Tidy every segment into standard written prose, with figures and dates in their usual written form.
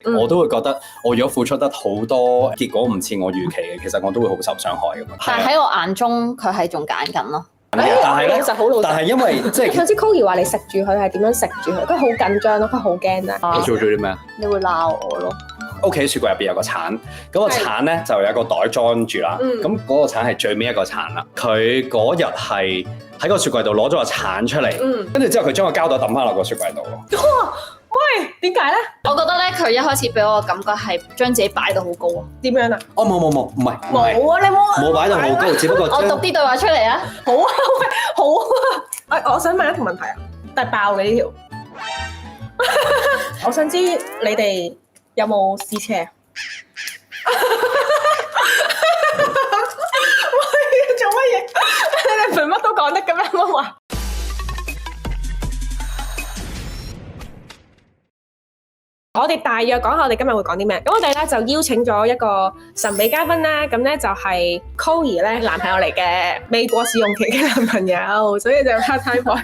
我都會覺得我如果付出得好多，結果唔似我預期嘅，其實我都會好受傷害咁樣。但係喺我眼中，佢係仲揀緊咯。但係咧，其實好老實。但係因為即係上次 Koey 話你食住佢係點樣食住佢，佢好緊張咯，佢好驚啊！你做咗啲咩啊？你會鬧我咯。屋企雪櫃入邊有個橙，咁個橙咧就有一個袋裝住啦。咁嗰個橙係最尾一個橙啦。佢嗰日係喺個雪櫃度攞咗個橙出嚟，跟住之後佢將個膠袋抌翻落個雪櫃度。喂，點解咧？我覺得咧，佢一開始俾我嘅感覺係將自己擺到好高啊。點樣啊？哦，冇，唔係，冇啊！你冇擺到好高，只不過我讀啲對話出嚟啊！好啊，好啊！我想問一條問題啊，但係爆你呢條。我想知你哋有冇試車？喂，做乜嘢？你哋乜都講得咁樣乜話？我哋大約講下我哋今日會講啲咩。咁我哋咧就邀請咗一個神秘嘉賓啦。咁咧就係 Koey 咧男朋友嚟嘅，未過試用期嘅男朋友，所以就 part time boy。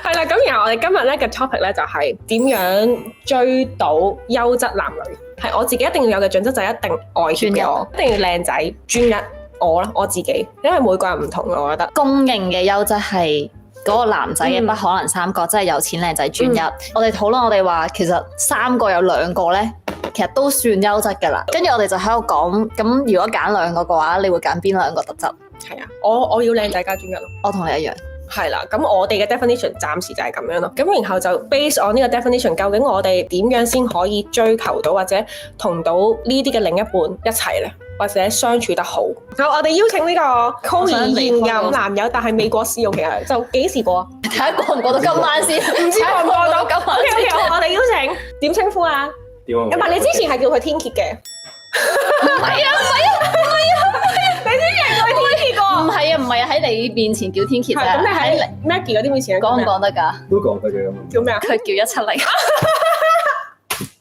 係啦，咁然後我哋今日咧嘅 topic 咧就係點樣追到優質男女。係我自己一定要有嘅準則就係一定外顯嘅我，一定要靚仔專一我啦，我自己，因為每個人唔同嘅，我覺得公認嘅優質係嗰個男仔嘅不可能三角，即係有錢、靚仔、專一。我哋討論，我哋話其實三個有兩個咧，其實都算優質㗎啦。跟住我哋就喺度講，咁如果揀兩個嘅話，你會揀邊兩個特質？係啊，我要靚仔加專一咯。我同你一樣。係啦，咁我哋嘅 definition 暫時就係咁樣咯。咁然後就 based on 呢個 definition， 究竟我哋點樣先可以追求到或者同到呢啲嘅另一半一齊咧，或者相處得好？好，我哋邀請呢個 Koey 現任男友，但係未過試用期，就幾時過啊？睇下過唔過到今晚先，唔知過唔過到今晚。OK， 我哋邀請點稱呼啊？點啊？唔係你之前係叫佢天蠍嘅。唔係啊！你之前叫佢天蠍過？唔係啊！喺你面前叫天蠍啊！咁你喺 Maggie 嗰啲面前講唔講得㗎？都講得嘅。叫咩啊？佢叫170。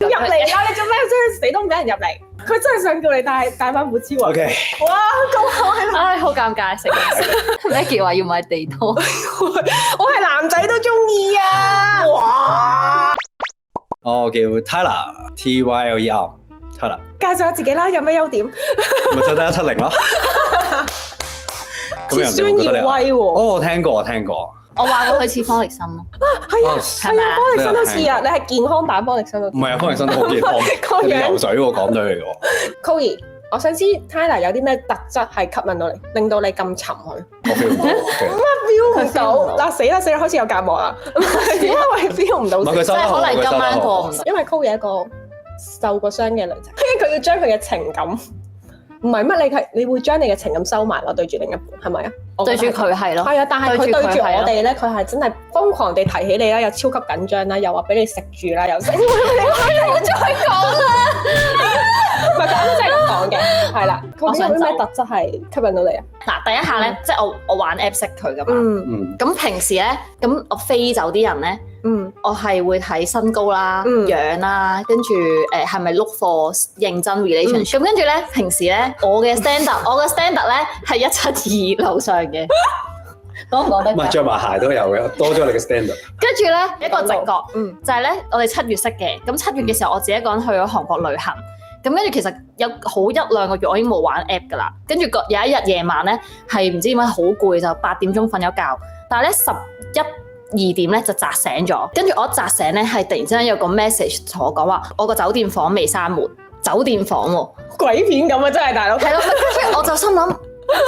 入嚟啦！你做咩真係死都唔俾人入嚟？佢真係想叫你帶翻副超啊 OK。哇！咁好喺度。唉，好尷尬，食 Maggie 話要買地拖。我係男仔都中意啊！哇！我叫 Tyler，Tyler。介紹下自己啦，有咩優點？咪就得170咯。似孫耀威喎。哦，我聽過。我話過佢似方力申咯。係啊，方力申都似啊！你係健康版方力申都。唔係啊，方力申都好健康，個樣游水喎，講對嚟喎。Koey，我想知 Tyler 有啲咩特質係吸引到你，令到你咁沉佢？我 feel 唔到。乜 feel 唔到？嗱死啦，開始有隔膜啦。點解會 feel 唔到？唔係佢收得好，可能今晚過唔到。因為 Koey 係一個受過傷嘅女仔，佢要將佢嘅情感，唔係乜你會將你嘅情感收埋咯，對住另一半係咪啊？對住佢係咯。係啊，但係佢對住我哋咧，佢係真係瘋狂地提起你啦，又超級緊張啦，又話俾你食住啦，又食。你唔好再講啦。唔係咁即係咁講嘅，係啦。佢有啲咩特質係吸引到你啊？嗱，第一下咧，即係我玩 app 識佢噶嘛。咁平時咧，咁我飛走啲人咧，我係會睇身高啦、樣啦，跟住係咪 look for 認真 relationship。咁跟住咧，平時咧，我嘅 standard 咧係172樓上嘅。講唔講得？唔係着埋鞋都有嘅，多咗你嘅 standard。跟住咧一個直覺，就係咧我哋7月識嘅，咁7月嘅時候我自己一個人去咗韓國旅行。咁跟住其實有好1-2個月我已經冇玩 app 㗎啦，跟住有一日夜晚咧係唔知點解好攰，就8點鐘瞓咗覺，但係咧11-2點咧就扎醒咗，跟住我一扎醒咧係突然之間有個 message 同我講話，我個酒店房未閂門，酒店房喎，鬼片咁啊真係大佬。係咯，跟住我就心諗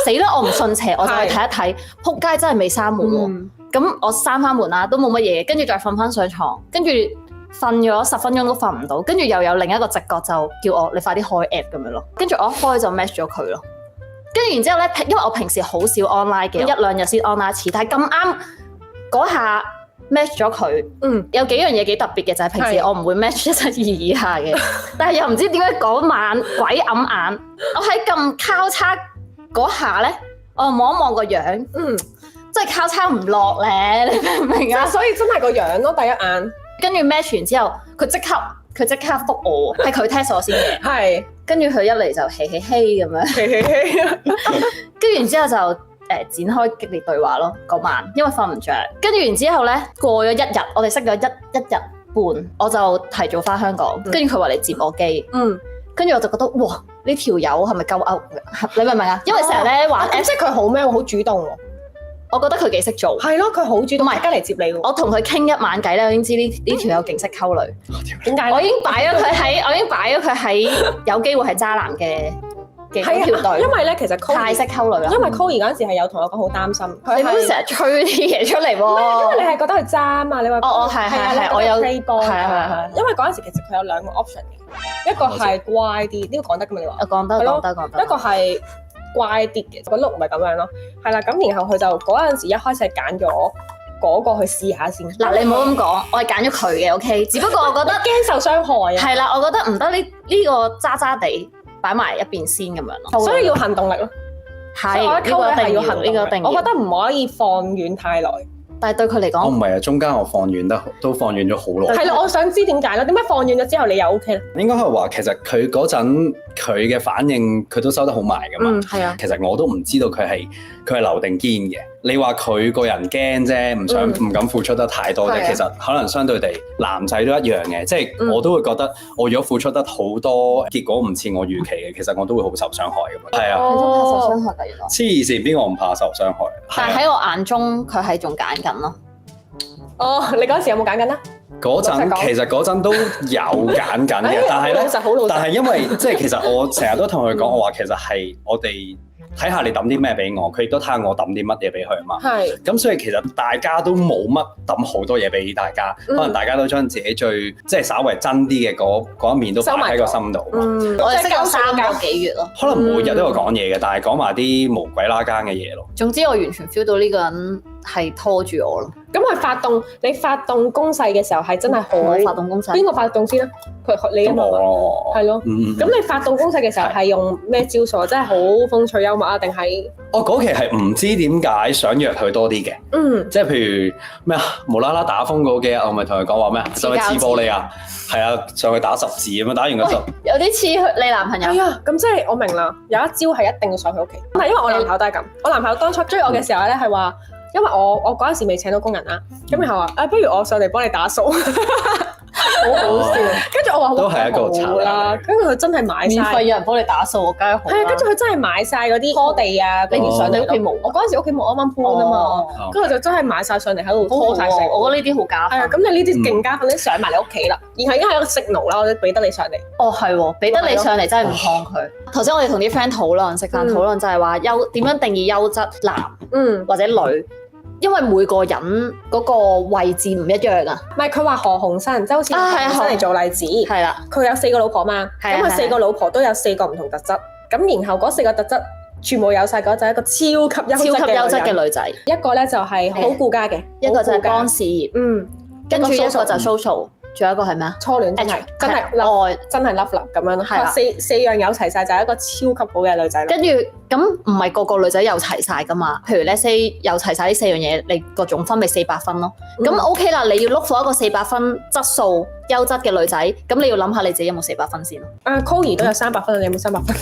死啦，我唔信邪，我就去睇一睇，仆街真係未閂門喎，咁我閂翻門啦，都冇乜嘢，跟住再瞓翻上床，跟住瞓咗10分鐘都瞓唔到，跟住又有另一個直覺就叫我你快啲開 app 咁樣咯，跟住我一開就 match 咗佢咯，跟住然之後咧，因為我平時好少 online 嘅，1-2日先 online 一次，但係咁啱嗰下 match 咗佢，有幾樣嘢幾特別嘅就係平時我唔會 match 172以下嘅，但係又唔知點解嗰晚鬼揞眼，我喺撳交叉嗰下咧，我望一望個樣，真係交叉唔落咧，你明唔明啊？所以真係個樣咯，第一眼。跟住 match 完之後，佢即刻覆我，係佢 test 我先嘅。係。跟住佢一嚟就嘿嘿嘿咁樣，嘿嘿嘿。跟住然之後就展開激烈對話咯嗰晚，因為瞓唔着。跟住然之後咧，過咗1日，我哋識咗一日，半，我就提早翻香港，跟住佢話嚟接我機。跟住我就覺得哇，呢條友係咪夠勾？你明唔明啊？因為成日咧話即係佢好咩？好主動喎。我覺得佢幾識做。係咯，佢好主動，大家嚟接你喎。我同佢傾一晚偈咧，我已經知呢條友勁識溝女。點解？我已經擺咗佢喺有機會係渣男嘅嗰條隊。因為咧，其實太識溝女啦。因為 Chloe 嗰陣時係有同我講好擔心。你唔好成日吹啲嘢出嚟喎。因為你係覺得佢渣啊嘛，你話係，我有 play ball 係。因為嗰陣時其實佢有兩個 option 嘅，一個係乖啲，呢個講得㗎嘛？你話？我講得。一個係乖啲嘅，個 look 唔係咁樣咯。係啦，咁然後佢就嗰陣時一開始係揀咗嗰個去試下先。嗱，你唔好咁講，我係揀咗佢嘅 ，OK。只不過我覺得驚受傷害啊。係啦，我覺得唔得呢個渣渣地擺埋一邊先咁樣咯。所以要行動力咯。係，我覺得溝女係要行動力。呢個我覺得唔可以放遠太耐。但係對佢嚟講，我唔係啊，中間我放遠都放遠咗好耐。係啦，我想知點解咯？點解放遠咗之後你又 OK 咧？應該係話其實佢嗰陣佢嘅反應佢都收得好埋㗎嘛。係啊。其實我都唔知道佢係留定堅嘅。你話佢個人驚啫，唔敢付出得太多啫。其實可能相對地男仔都一樣嘅，即係我都會覺得我如果付出得好多，結果唔似我預期嘅，其實我都會好受傷害㗎嘛。係啊。你都怕受傷害㗎原來。黐線，邊個唔怕受傷害？但係喺我眼中，佢係仲揀緊咯。哦，你嗰陣時有冇揀緊啊？嗰陣其實嗰陣都有揀緊嘅，但係咧，但係因為即係其實我成日都同佢講，我話其實係我哋睇下你抌啲咩俾我，佢亦都睇下我抌啲乜嘢俾佢啊嘛。係。咁所以其實大家都冇乜抌好多嘢俾大家，可能大家都將自己最即係稍為真啲嘅嗰一面都擺喺個心度嘛。我哋識咗3個幾月咯。可能每日都有講嘢嘅，但係講埋啲無鬼啦更嘅嘢咯。總之我完全 feel 到呢個人係拖住我咯。咁佢你發動攻勢嘅時候係真係好發動攻勢。邊個發動先咧？你啊嘛，係咯。咁你發動攻勢嘅時候係用咩招數啊？真係好風趣幽默啊，定係？我嗰期係唔知點解想約佢多啲嘅。即係譬如咩啊，無啦啦打風嗰幾日，我咪同佢講話咩啊，上去黐玻璃啊，係啊，上去打10字咁樣，打完個10。有啲似你男朋友。係啊，咁即係我明啦，有一招係一定要上佢屋企。唔係因為我男朋友都係咁，我男朋友當初追我嘅時候咧係話。因為我嗰陣時未請到工人啦，咁然後話不如我上嚟幫你打掃，好好笑。跟住我話都係一個策略啦，跟住佢真係買曬，免費有人幫你打掃，梗係好。係啊，跟住佢真係買晒嗰啲拖地啊，跟住上你屋企冇。我嗰陣時屋企冇啱啱搬啊嘛，跟住就真係買晒上嚟喺度拖晒成。我覺得呢啲好加分。係啊，咁你呢啲勁加分，你上埋你屋企啦，然後已經係一個 signal啦，我哋俾得你上嚟。哦，係喎，俾得你上嚟真係唔抗拒。頭先我哋同啲 friend 討論食飯討論就係話點樣定義優質男或者女。因為每個人嗰個位置唔一樣啊，唔係佢話何鴻燊，即係好似何鴻燊嚟做例子，係啦，佢有4個老婆嘛，咁佢4個老婆都有4個唔同特質，咁然後嗰4個特質全部有晒嗰就係一個超級優質嘅女仔，一個咧就係好顧家嘅，一個就係幹事業，跟住一個就 social。仲有一個係咩啊？初戀真係愛，真係 love 啦咁樣咯。係啦，四樣有齊晒就係一個超級好嘅女仔。跟住咁唔係個個女仔有齊晒噶嘛？譬如咧，say 有齊晒呢4樣嘢，你個總分咪400分咯。咁 OK 啦，你要 look for 一個400分質素優質嘅女仔，咁你要諗下你自己有冇400分先咯。Chloe 都有300分，你有冇300分？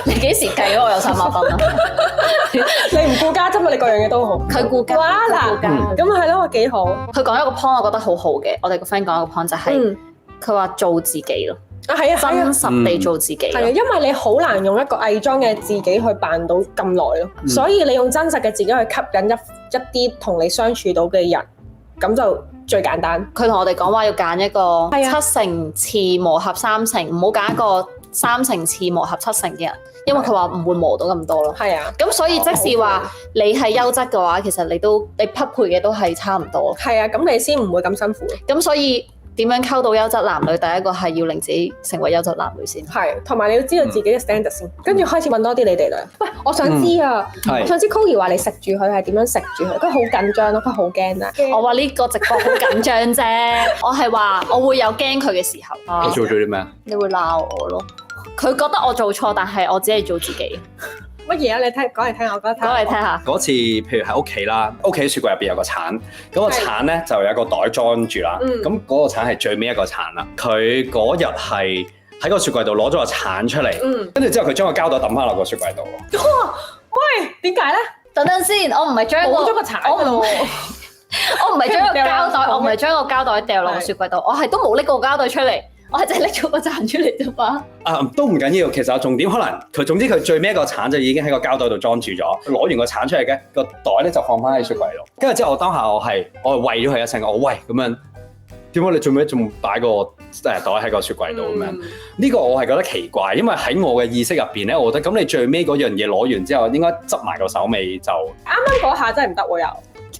你幾時計咗我有300分啊？你唔顧家啫嘛？你各樣嘢都好。佢顧家。哇嗱，咁係咯，幾好。佢講一個 point，我覺得好好嘅。我哋個 friend 講一個 point 就係，佢話做自己咯。係啊，真實地做自己。係啊，因為你好難用一個偽裝嘅自己去扮到咁耐咯，所以你用真實嘅自己去吸引一啲同你相處到嘅人，咁就最簡單。佢同我哋講話要揀一個7成次磨合3成，唔好揀一個3成次磨合7成嘅人，因為佢話唔會磨到咁多咯。係啊，咁所以即使話你係優質嘅話，其實你匹配嘅都係差唔多。係啊，咁你先唔會咁辛苦。咁所以點樣溝到優質男女？第一個係要令自己成為優質男女先。係，同埋你要知道自己嘅 standard 先，跟住開始問多啲你哋啦。喂，我想知啊，我想知 Chloe 話你食住佢係點樣食住佢？佢好緊張咯，佢好驚啊！我話呢個直播好緊張啫，我係話我會有驚佢嘅時候。你做咗啲咩啊？你會鬧我咯。佢覺得我做錯，但係我只係做自己。乜嘢啊？你講嚟聽下，我覺得講嚟聽下。嗰次譬如喺屋企啦，屋企雪櫃入邊有個橙，咁個橙咧就有一個袋裝住啦。咁嗰個橙係最尾一個橙啦。佢嗰日係喺個雪櫃度攞咗個橙出嚟，跟住之後佢將個膠袋抌翻落個雪櫃度。喂，點解咧？等陣先，我唔係將冇咗個橙咯。我唔係將個膠袋，我唔係將個膠袋掉落個雪櫃度，我係都冇拎個膠袋出嚟，我係淨係拎咗個橙出嚟啫嘛。都唔緊要，其實重點可能總之佢最尾一個橙就已經喺個膠袋度裝住咗，攞完個橙出嚟嘅個袋咧就放翻喺雪櫃度。跟住之後我當下我係餵咗佢一聲，我喂咁樣，點解你最尾仲擺個袋喺個雪櫃度咁樣？呢個我係覺得奇怪，因為喺我嘅意識入邊咧，我覺得咁你最尾嗰樣嘢攞完之後，應該執埋個手尾就啱嗰下真係唔得喎又。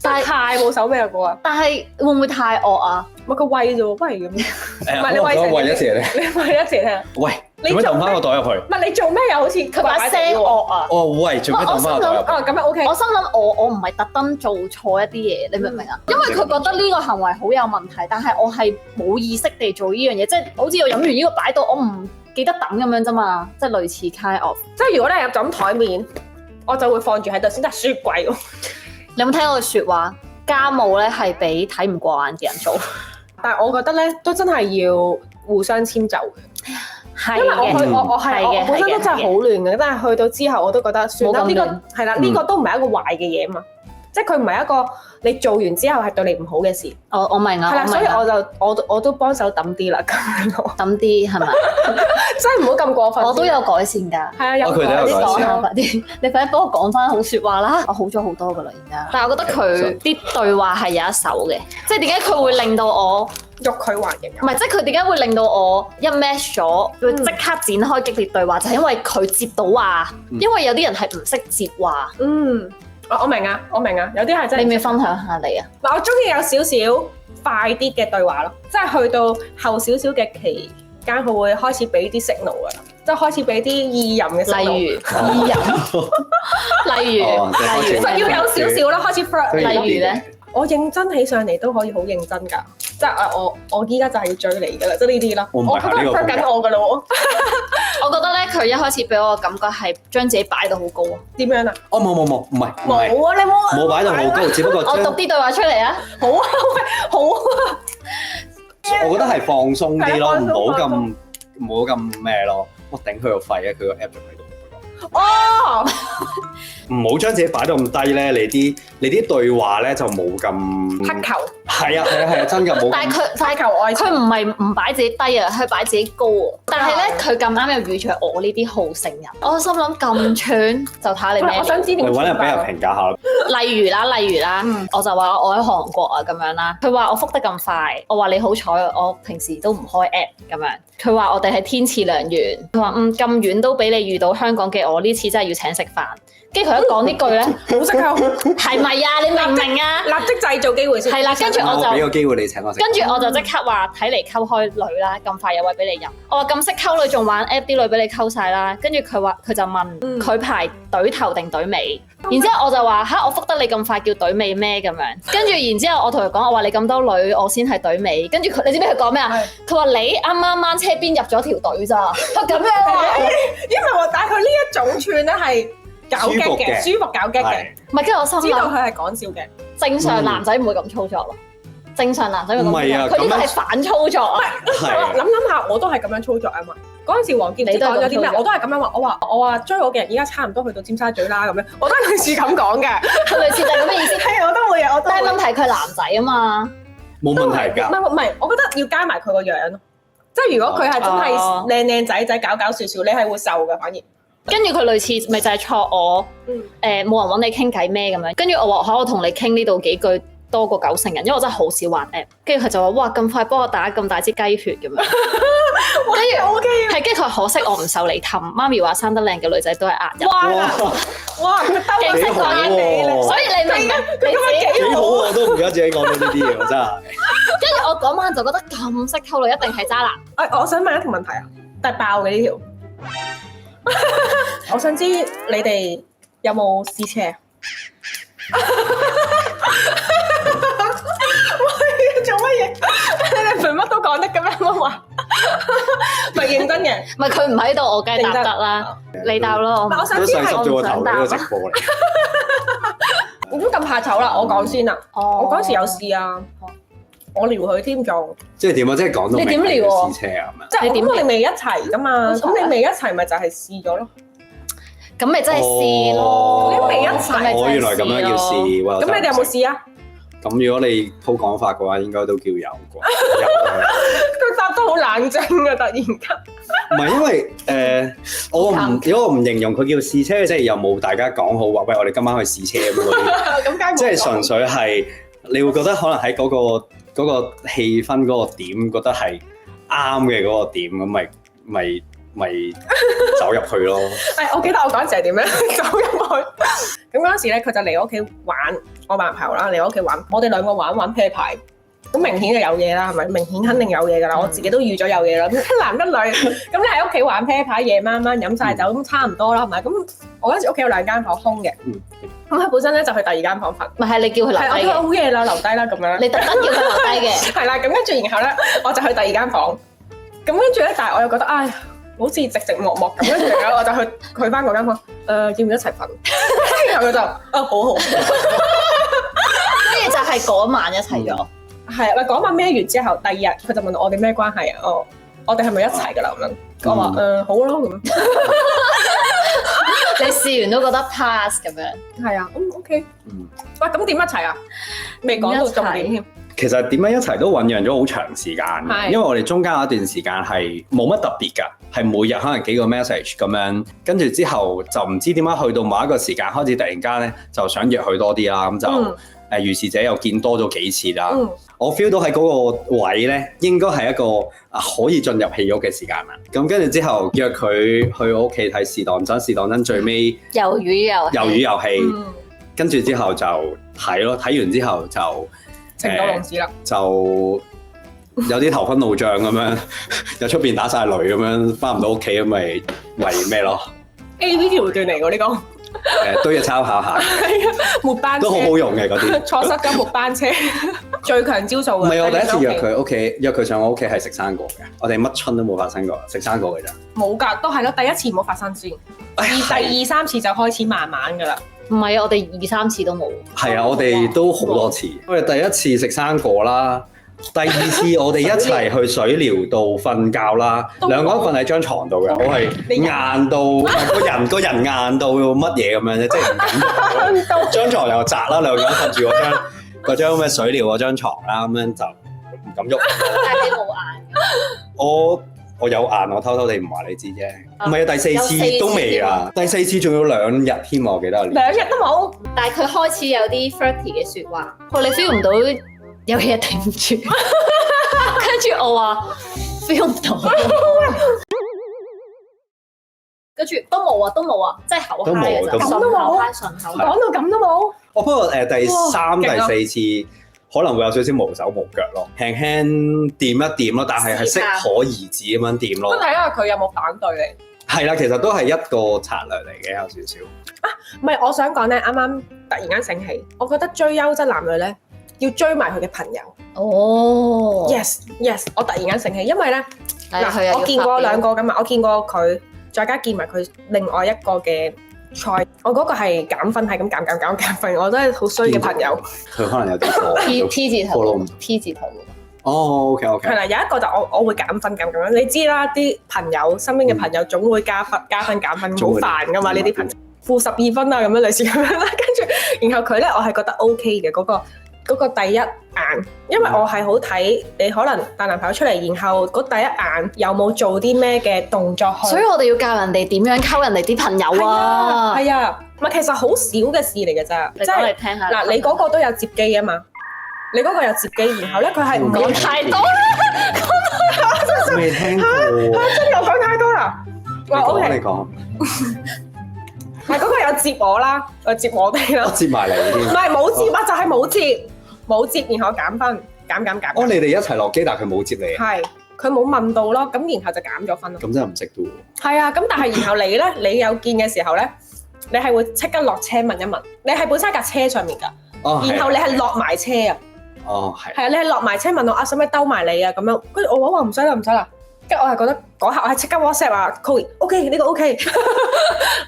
但係太冇手尾啦嗰個，但係會唔會太惡啊？唔係佢餵啫喎，不如咁。唔係你餵一次咧。你餵一次聽。喂，做咩抌翻個袋入去？唔係你做咩又好似佢把聲惡啊？哦喂，做咩抌翻個袋入去？哦咁樣 OK。我心諗我唔係特登做錯一啲嘢，你明唔明啊？因為佢覺得呢個行為好有問題，但係我係冇意識地做呢樣嘢，即係好似我飲完呢個擺到我唔記得抌咁樣啫嘛，即係類似 kind of。即係如果你係咁台面，我就會放住喺度先得雪櫃喎。你有冇聽過句説話？家務咧係俾睇唔過眼嘅人做，但係我覺得咧都真係要互相遷就嘅。係因為我本身都真係好亂嘅，但係去到之後我都覺得算啦，呢個係啦，呢個都唔係一個壞嘅嘢嘛，即係佢唔係一個你做完之後係對你唔好嘅事。我明啊，係啦，所以我都幫手抌啲啦，咁樣咯，抌啲係咪？真係唔好咁過分。我都有改善㗎。係啊，有佢哋有改善。講下快啲，你快啲幫我講翻好説話啦！我好咗好多㗎啦，而家。但係我覺得佢啲對話係有一手嘅，即係點解佢會令到我欲拒還迎？唔係，即係佢點解會令到我一 match 咗，會即刻展開激烈對話，就係因為佢接到話，因為有啲人係唔識接話。我明啊，有啲係真係。你咪分享下你啊？嗱，我中意有少少快啲嘅對話咯，即係去到後少少嘅期間，佢會開始俾啲 signal 㗎，即係開始俾啲意淫嘅 signal。例如，就要有少少啦，開始 flirt。例如咧，我認真起上嚟都可以好認真㗎，即係我依家就係要追你㗎啦，即係呢啲啦。我覺得 flirt 緊我㗎咯喎。我覺得咧，佢一開始俾我嘅感覺係將自己擺到好高啊！點樣啊？冇，唔係冇啊！你冇擺到好高，只不過我讀啲對話出嚟啊！好啊，好啊！我覺得係放鬆啲咯，唔好咁咩咯。我頂佢個肺啊！佢個 app 仲喺度。哦，唔好將自己擺到咁低咧，你啲對話咧就冇咁乞求。係啊，真㗎冇。但係佢唔係唔擺自己低啊，佢擺自己高喎。但係咧，佢咁啱又遇著我呢啲好勝人，我心諗咁串就睇你咩。我想知點。揾人俾人評價下。例如啦，我就話我喺韓國啊咁樣啦。佢話我覆得咁快，我話你好彩，我平時都唔開 app 咁樣。佢話我哋係天賜良緣，佢話咁遠都俾你遇到香港嘅我，呢次真係要請食飯。跟住佢一講呢句咧，好識溝，係咪啊？你明唔明啊？立即製造機會先。係啦，跟住我就俾個機會你請我食。跟住我就即刻話睇嚟溝開女啦，咁快有位俾你入。我話咁識溝女，仲玩 app 啲女俾你溝晒啦。跟住佢就問佢排隊頭定隊尾，然之後我就話嚇我覆得你咁快叫隊尾咩咁樣？跟住然之後我同佢講，我話你咁多女，我先係隊尾。跟住佢，你知唔知佢講咩啊？佢話你啱啱掹車邊入咗條隊咋？佢咁樣啊？因為我但係佢呢一種串咧係搞激嘅，舒服搞激嘅。唔係，跟住我心諗知道佢係講笑嘅。正常男仔唔會咁操作咯。正常男仔會咁操作，佢呢個係反操作啊！諗下，我都係咁樣操作啊嘛。嗰陣時黃健你講咗啲咩？我都係咁樣話。我話追我嘅人而家差唔多去到尖沙咀啦咁樣，我都係類似咁講嘅。係類似就係咁嘅意思。係我都會啊，但係問題佢係男仔啊嘛，冇問題㗎。唔係，我覺得要加埋佢個樣咯。即係如果佢係真係靚仔搞搞笑笑，你係會受嘅反而。跟住佢類似咪就係錯我冇人揾你傾偈咩咁樣。跟住我話我同你傾呢度幾句多過90成人，因為我真係好少玩 app。跟住佢就話哇咁快幫我打咁大支雞血咁樣。跟住 OK。係跟住佢話可惜我唔受你氹，媽咪話生得靚嘅女仔都係呃人。哇！佢兜幾識講你，所以你明唔明？你幾好我都唔記得自己講到呢啲嘢喎，真係。跟住我嗰晚就覺得咁識溝女一定係渣男。我想問一條問題啊，但係爆嘅呢條。我想知你哋有冇試車？喂，做乜嘢？你哋全乜都講得咁樣乜話？咪認真嘅？唔係佢唔喺度，我梗係答得啦。你答咯。我想知係我唔想答。呢個直播嚟。唔好咁怕醜啦，我講先啦。我嗰時有試啊。我撩佢添仲，即係點啊？即係講到你點撩試車啊？即係你未一齊噶嘛？咁你未一齊咪就係試咗咯？咁咪真係試咯！你未一齊，我原來咁樣要試。咁你哋有冇試啊？咁如果你鋪講法嘅話，應該都叫有啩。佢答得好冷靜啊！突然間，唔係因為如果我唔形容佢叫試車，即係又冇大家講好話，喂，我哋今晚去試車咁嗰啲，咁梗係冇即係純粹係你會覺得可能喺嗰個氣氛嗰個點，覺得係啱嘅嗰個點，咁咪走入去咯。係，我記得我嗰陣時係點樣走入去。咁嗰陣時咧，佢就嚟我屋企玩，我男朋友啦嚟我屋企玩，我哋兩個玩啤牌。咁明顯就有嘢啦，係咪？明顯肯定有嘢㗎啦，我自己都預咗有嘢啦。一男一女，咁你喺屋企玩啤牌，夜晚飲晒酒，咁差唔多啦，係咪？咁我嗰陣時屋企有2間房空嘅，咁佢本身咧就去第2間房瞓。咪係你叫佢留低嘅？係，我好夜啦，留低啦咁樣。你特登叫佢留低嘅。係啦，咁跟住然後咧，我就去第2間房。咁跟住咧，但係我又覺得唉，好似寂寂寞寞咁，跟住咧我就去翻嗰間房。要唔要一齊瞓？然後佢就好。跟住就係嗰晚一齊咗。係啊，嗰晚孭完之後，第2日佢就問我哋咩關係啊？我哋係咪一齊㗎啦？咁樣我話好咯咁。你試完都覺得 pass 咁樣。係啊，OK。喂，咁點一齊啊？未講到重點添。其實點樣一齊都醖釀咗好長時間，因為我哋中間有一段時間係冇乜特別㗎，係每日可能幾個 message 咁樣，跟住之後就唔知點解去到某一個時間開始突然間咧就想約佢多啲啦，咁就如是者又見多咗幾次啦。我 feel 到喺嗰個位咧應該係一個可以進入戲肉嘅時間啦。咁跟住之後約佢去我屋企睇試當真最尾魷魚遊戲，跟住之後就睇咯，睇完之後就情到濃時啦，就有啲頭昏腦脹咁樣，又出邊打晒雷咁樣，翻唔到屋企咁咪咩咯 ？AV 橋段嚟喎呢個。都要參考下。係啊，末班車都好好用嘅嗰啲。錯失咗末班車，最強招數。唔係我第一次約佢屋企，約佢上我屋企係食生果嘅，我哋乜春都冇發生過，食生果嘅咋。冇㗎，都係咯，第一次唔好發生先，第2、3次就開始慢慢㗎啦。唔係啊，我哋2、3次都冇。係啊，我哋都好多次。我哋第一次食生果啦，第2次我哋一齊去水療度瞓覺啦，兩個人瞓喺張床度嘅，我係硬到個人硬到乜嘢咁樣啫，即係唔敢張床又窄啦，兩個人瞓住嗰張咩水療嗰張床啦，咁樣就唔敢喐。但係你冇硬。我有硬，我偷偷地唔話你知啫。唔係啊，第4次都未啊，第4次仲要2日添啊，我記得。2日都冇。但係佢開始有啲 flirty 嘅説話，你 feel 唔到有嘢頂住，跟住我話 feel 唔到，跟住都冇啊，即係口嗨嘅啫，咁都冇，講到咁都冇。不過第3、第4次。可能會有少少無手無腳咯，輕輕掂一掂咯，但係適可而止咁樣掂咯。睇下佢有冇反對你。係啦，其實都係一個策略嚟嘅，有少少。唔係，我想講咧，啱啱突然間醒起，我覺得追優質男女咧，要追埋佢嘅朋友。哦。Yes， 我突然間醒起，因為咧嗱，我見過2個㗎嘛，我見過佢，再加見埋佢另外一個嘅。我嗰個係減分，係咁減分，我都係好衰嘅朋友。佢可能有啲錯。T 字頭。T 字頭。哦 ，OK。係啦，有一個就我會減分咁樣，你知啦，啲朋友身邊嘅朋友總會加分減分，好煩噶嘛呢啲朋友。-12分啊咁樣類似咁樣啦，跟住然後佢咧，我係覺得 OK 嘅嗰個第一眼，因為我係好睇你可能帶男朋友出嚟，然後嗰第一眼有冇做啲咩嘅動作去，所以我哋要教人哋點樣溝人哋啲朋友啊。係啊，唔係其實好少嘅事嚟嘅咋，你講嚟聽下。嗱，你嗰個都有接機啊嘛，你嗰個有接機，然後咧佢係唔講太多啦，未聽過。真係講太多啦。你講。唔係嗰個有接我啦，接我哋啦。接埋嚟添。唔係冇接啊，就係冇接，然後減分，減。哦，你哋一齊落機，但係佢冇接你。係，佢冇問到咯，咁然後就減咗分咯。咁真係唔識嘅喎。係啊，咁但係然後你咧，你有見嘅時候咧，你係會即刻落車問一問，你係本身喺架車上面㗎，然後你係落埋車啊。哦，係。係啊，你係落埋車問我使唔使兜埋你啊咁樣，跟住我話唔使啦。跟住我係覺得嗰刻我係即刻 WhatsApp 話 Chloe，OK 呢個 OK，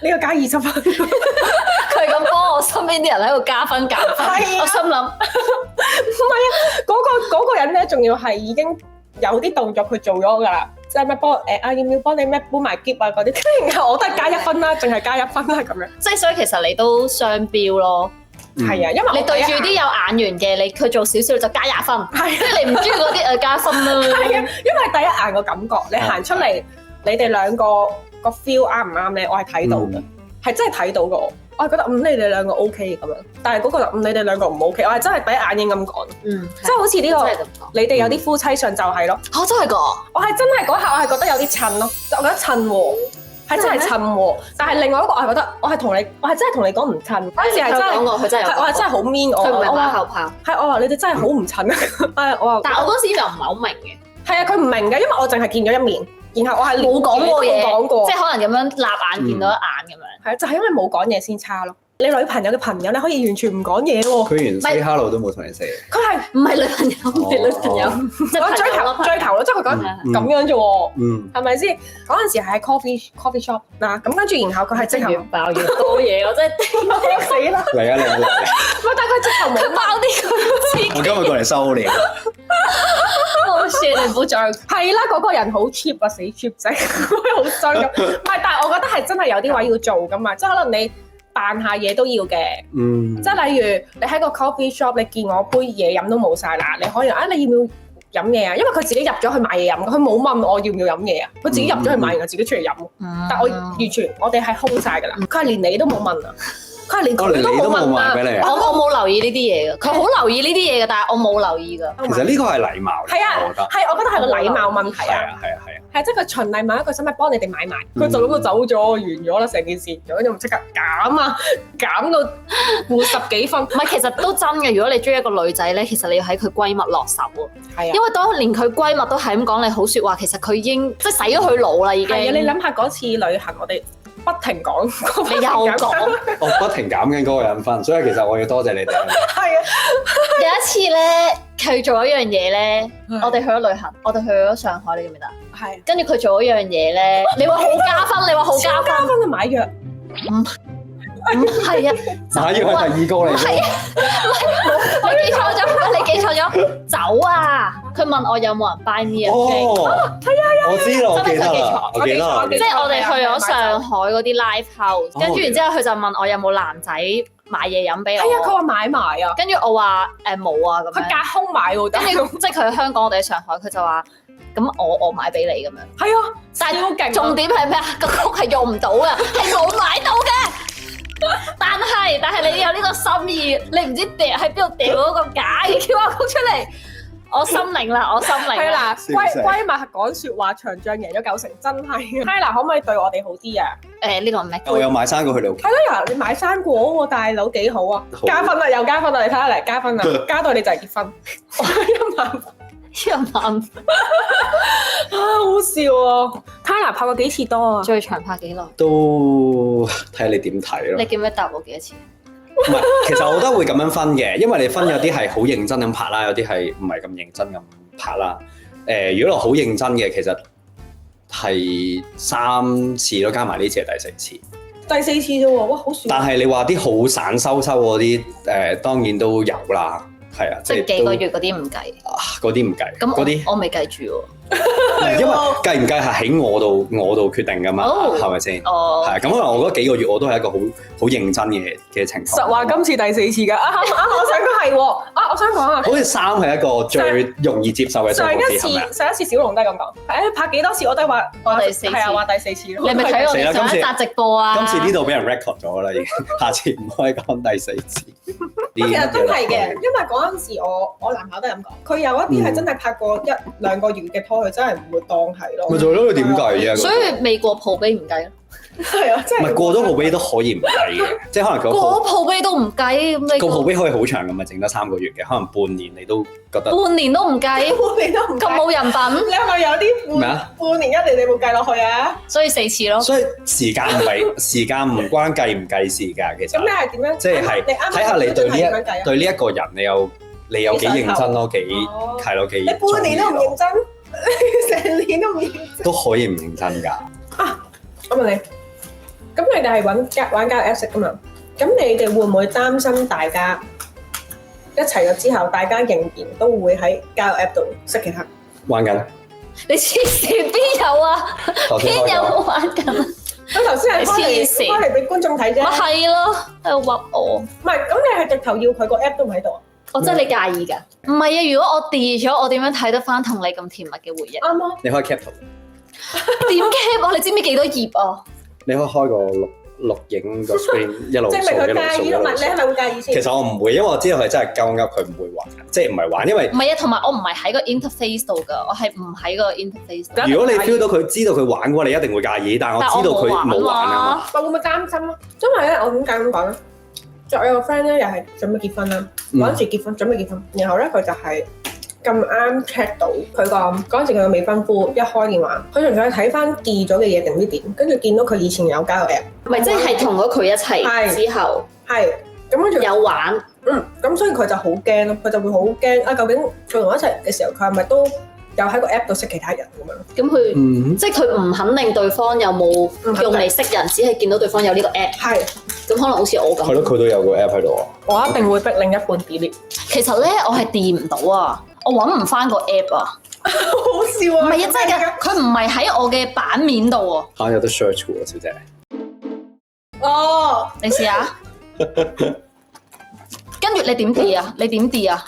呢個加20分。佢咁幫我身邊啲人喺度加分減分，我心諗唔係啊，嗰個人咧，仲要係已經有啲動作佢做咗㗎啦，即係咩幫要唔要幫你咩搬埋篋啊嗰啲，然後我都係加1分啦，淨係加1分啦咁樣。即係所以其實你都雙標咯。係啊，因為你對住啲有眼緣嘅，你佢做少少就加20分，係即係你唔中意嗰啲加分啦。係啊，因為第一眼個感覺，你行出嚟，你哋兩個個 feel 啱唔啱咧？我係睇到嘅，係真係睇到嘅。我係覺得你哋兩個 OK 咁樣，但係嗰個你哋兩個唔 OK，我係真係第一眼已經咁講。即係好似呢個你哋有啲夫妻相就係咯。嚇真係㗎！我係真係嗰下我係覺得有啲襯咯，我覺得襯喎。係真係襯喎，但係另外一個我係覺得，我係真係同你講唔襯。嗰陣時係真係講過，佢真係我係真係好 mean 我。佢唔係馬後炮。係我話你哋真係好唔襯啊！我話，但係我嗰時又唔係好明嘅。係啊，佢唔明嘅，因為我淨係見咗一面，然後我係冇講過嘢，講過，即係可能咁樣立眼見到一眼咁樣。係啊，就係因為冇講嘢先差咯。你女朋友嘅朋友你可以完全唔講嘢喎。佢連 say hello 都冇同你 say。佢係唔係女朋友？唔係女朋友，即係追頭咯，即係佢講咁樣啫喎。係咪先？嗰陣時係喺 coffee shop 嗱，咁跟住然後佢係即刻爆越多嘢，我真係頂死啦！嚟啊！但係佢直頭冇爆啲佢我今日過嚟收料。好算你唔好再係啦，嗰個人好 cheap 啊，死 cheap 仔，好衰咁。唔係，但係我覺得係真係有啲位要做噶嘛，即係可能你扮下嘢都要嘅。即係例如你喺個 coffee shop，你見我杯嘢飲都冇晒啦，你可以你要唔要飲嘢啊？因為佢自己入咗去買嘢飲，佢冇問我要唔要飲嘢啊，佢自己入咗去買完，自己出嚟飲。但我完全我哋係空晒㗎啦，佢係連你都冇問啊。佢係連佢都冇問啊！我冇留意呢啲嘢嘅，佢好留意呢啲嘢嘅，但係我冇留意㗎。其實呢個係禮貌嚟，係啊，我覺得係個禮貌問題啊。係即係佢循例問一句，使唔使幫你哋買埋？佢就咁就走咗，完咗啦成件事，咁就即刻減到負10幾分。唔係，其實都真嘅。如果你中意一個女仔咧，其實你要喺佢閨蜜落手喎。係啊，因為當連佢閨蜜都係咁講你好説話，其實佢已經即係洗咗佢腦啦，已經。係啊，你諗下嗰次旅行，我哋不停講，你又講，我不停減緊嗰個人分，所以其實我要多謝你哋。係啊，有一次咧，佢做一樣嘢咧，我哋去咗旅行，我哋去咗上海，你記唔記得？係。跟住佢做一樣嘢咧，你話好加分，你話好加分去買藥。唔係啊，買藥係第二個嚟。係啊，你記錯咗，酒啊！佢問我有冇人 buy me 啊？係啊，我知啦，我記得啦，我記得。即係我哋去咗上海嗰啲 live house，跟住然之後佢就問我有冇男仔買嘢飲俾我。係啊，佢話買埋啊。跟住我話冇啊咁樣。佢隔空買喎。跟住即係佢喺香港，我哋喺上海，佢就話咁我買俾你咁樣。係啊，但係重點係咩啊？個曲係用唔到嘅，係冇買到嘅。但係你有呢個心意，你唔知掉喺邊度掉嗰個假嘅 QR code出嚟，我心領啦，我心領。係啦，閨蜜講説話，場仗贏咗9成，真係。Tyler 可唔可以對我哋好啲啊？呢個唔係。我有買生果去你屋企。係咯，你買生果喎，大佬幾好啊！加分啦，又加分啦，你睇下嚟加分啦，加到你就係結婚1萬分。1萬分好笑啊 ！Tyler 拍過幾次多啊？最長拍幾耐？都睇下你點睇咯。你記唔記得答我幾多次？唔係，其實我覺得會咁樣分嘅，因為你分有啲係好認真咁拍啦，有啲係唔係咁認真咁拍啦。如果我好認真嘅，其實係3次咯，加埋呢次係第4次。第4次啫喎，哇，好少。但係你話啲好散收嗰啲，當然都有啦。係啊，即係幾個月嗰啲唔計，嗰啲唔計。咁嗰啲我未計住喎。因為計唔計係喺我度決定噶嘛，係咪先？哦，係咁可能我覺得幾個月我都係一個好認真嘅情況。實話今次第4次㗎，我想講係喎，我想講啊，好似3係一個最容易接受嘅數字。上一次小龍都係咁講，拍幾多次我都係話第4次，係啊，話第4次。你係咪睇我哋上一集直播啊？今次呢度俾人 record 咗啦，已經，下次唔可以講第4次。其實真係嘅，因為嗰陣時我男朋友都係咁講，佢有一啲係真係拍過1-2個月嘅拖，佢真係唔會當係咯。咪就係咯，佢點計啊？所以未過鋪碑唔計咯。係啊，即係唔係過咗鋪碑都可以唔計嘅，即係可能過鋪碑都唔計咁。你個鋪碑可以好長咁啊，整得3個月嘅，可能半年你都覺得半年都唔計，半年都唔咁冇人品。你係咪有啲咩啊？半年1年你冇計落去啊？所以4次咯。所以時間唔關計唔計事㗎，其實。咁你係點樣？即係睇下你對呢一個人你有幾認真咯，幾係咯幾。你半年都唔認真，成年都唔認真。都可以唔認真㗎。啊，我問你。咁你哋係玩交友 Apps 㗎嘛？咁你哋會唔會擔心大家一齊咗之後，大家仍然都會喺交友 App 度識其他？玩緊。你黐線邊有啊？邊有玩緊？咁頭先係開嚟俾觀眾睇啫。咪係咯，喺度屈我。唔係，咁你係直頭要佢個 app 都唔喺度啊？我真係你介意㗎？唔係啊，如果我 delete 咗，我點樣睇得翻同你咁甜蜜嘅回憶？啱啊！你可以 cap 圖，點 cap 啊？你知唔知幾多頁啊？你可以開個錄影個 screen 一路掃證明佢一路掃一路介意咯，你係咪會介意先？其實我唔會，因為我知道佢真係鳩噏，佢唔會玩，即係唔係玩，因為唔係啊，同埋我唔係喺個 interface 度㗎，我係唔喺個 interface 度。如果你 feel 到佢知道佢玩嘅話，你一定會介意。但係我知道佢冇玩啊嘛。我會唔會擔心啊？因為咧，我點解咁講咧？就我有個 friend 咧，又係準備結婚啦，嗰陣時結婚，準備結婚，然後咧佢就係咁啱 check 到佢嗰陣時佢個未婚夫一開電話，佢純粹係睇翻 delete 咗嘅嘢定唔知點，跟住見到佢以前有交友 app，唔係即係同咗佢一齊之後，係咁跟住有玩，咁所以佢就好驚咯，佢就會好驚啊！究竟佢同我一齊嘅時候，佢係咪都有喺個 app 度識其他人咁樣？咁佢即係佢唔肯定對方有冇用嚟識人，只係見到對方有呢個 app。係，咁可能好似我咁。係咯，佢都有個 app 喺度啊。我一定會逼另一半 delete。其實咧，我係 delete 唔到啊，我揾唔翻個 app 啊。好笑啊！唔係啊，真係㗎，佢唔係喺我嘅版面度喎。嚇有得 search 喎，小姐。哦，你試下。跟住你點 delete 啊？你點 delete啊？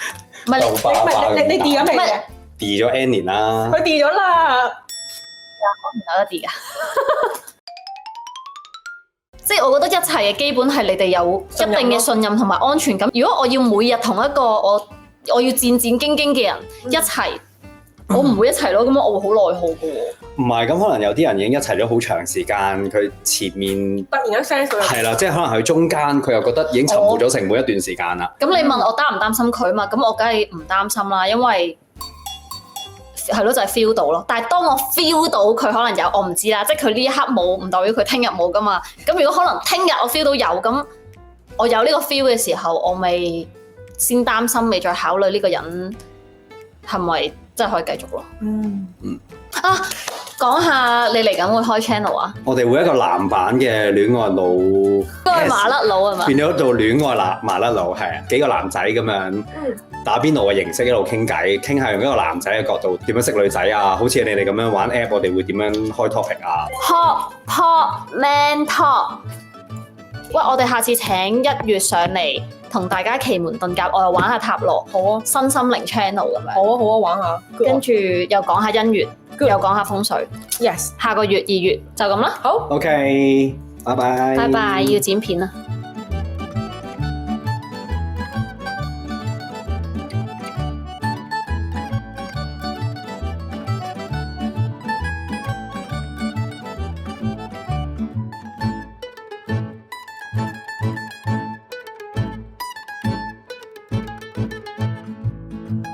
唔係你 delete 咗未嘅？delete 咗 N 年啦。佢 delete 咗啦。我唔有得 delete 㗎。即係我覺得一切嘅基本係你哋有一定嘅信任同埋安全感。如果我要每日同一個我要戰戰兢兢嘅人一齊，我唔會一齊咯。咁我會好內耗嘅喎。唔係，咁可能有啲人已經一齊咗好長時間，佢前面突然間 sense 到係啦，即係可能佢中間佢又覺得已經沉沒咗成每一段時間啦。咁你問我擔唔擔心佢嘛？咁我梗係唔擔心啦，因為係咯，就係 feel 到咯。但係當我 feel 到佢可能有，我唔知啦。即係佢呢一刻冇，唔代表佢聽日冇噶嘛。咁如果可能聽日我 feel 到有，咁我有呢個 feel 嘅時候，我咪先擔心，未再考慮呢個人係咪真係可以繼續咯。啊，講下你嚟緊會開 channel 啊？我哋會一個男版嘅戀愛腦，都係麻甩佬係嘛？變咗做戀愛麻甩佬，係啊，幾個男仔咁樣打邊爐嘅形式一路傾偈，傾下用一個男仔嘅角度點樣識女仔啊？好似你哋咁樣玩 app，我哋會點樣開 topic 啊 ？Pop man talk。喂，我哋下次請1月上嚟同大家奇門遁甲，我又玩下塔羅，好啊，身心靈 channel 咁樣。好啊，玩下。跟住又講下姻緣，又講下風水。Yes，下個月2月就咁啦。好。OK，拜拜。拜拜，要剪片啦。